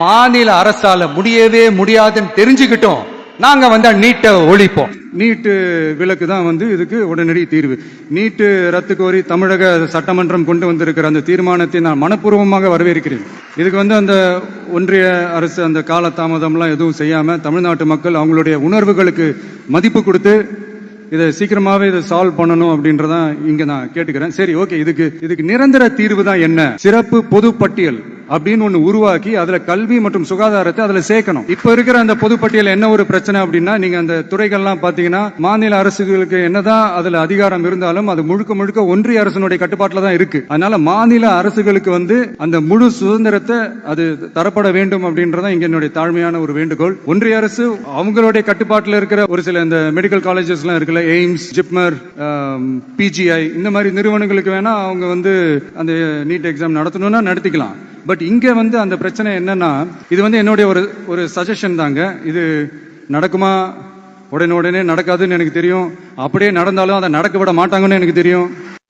மாநில அரசால முடியவே முடியாதுன்னு தெரிஞ்சுக்கிட்டோம். நாங்க நீட்டை ஒழிப்போம். நீட்டு விலக்கு தான் இதுக்கு உடனடி தீர்வு. நீட்டு ரத்து கோரி தமிழக சட்டமன்றம் கொண்டு வந்திருக்கிற அந்த தீர்மானத்தை நான் மனப்பூர்வமாக வரவேற்கிறேன். இதுக்கு அந்த ஒன்றிய அரசு அந்த கால தாமதம்லாம் எதுவும் செய்யாம தமிழ்நாட்டு மக்கள் அவங்களுடைய உணர்வுகளுக்கு மதிப்பு கொடுத்து இதை சீக்கிரமாவே இதை சால்வ் பண்ணணும் அப்படின்றதான் இங்க நான் கேட்டுக்கிறேன். சரி, ஓகே. இதுக்கு நிரந்தர தீர்வு தான் என்ன? சிறப்பு பொது பட்டியல் அப்படின்னு ஒண்ணு உருவாக்கி அதுல கல்வி மற்றும் சுகாதாரத்தை அதுல சேர்க்கணும். இப்ப இருக்கிற அந்த பொதுப்பட்டியல் என்ன ஒரு பிரச்சனை அப்படின்னா, நீங்க அந்த துறைகள்லாம் பாத்தீங்கன்னா மாநில அரசுகளுக்கு என்னதான் அதுல அதிகாரம் இருந்தாலும் அது முழுக்க முழுக்க ஒன்றிய அரசினுடைய கட்டுப்பாட்டுல தான் இருக்கு. அதனால மாநில அரசுகளுக்கு அந்த முழு சுதந்திரத்தை அது தரப்பட வேண்டும் அப்படின்றதான் இங்க என்னுடைய தாழ்மையான ஒரு வேண்டுகோள். ஒன்றிய அரசு அவங்களுடைய கட்டுப்பாட்டுல இருக்கிற ஒரு சில இந்த மெடிக்கல் காலேஜஸ் எல்லாம் இருக்குல்ல, எய்ம்ஸ், ஜிப்மர், பிஜிஐ, இந்த மாதிரி நிறுவனங்களுக்கு வேணா அவங்க அந்த நீட் எக்ஸாம் நடத்தணும்னா நடத்திக்கலாம். பட் இங்க அந்த பிரச்சனை என்னன்னா, இது என்னுடைய ஒரு சஜஷன் தாங்க. இது நடக்குமா? உடனே நடக்காதுன்னு எனக்கு தெரியும். அப்படியே நடந்தாலும் அதை நடக்க விட மாட்டாங்கன்னு எனக்கு தெரியும்.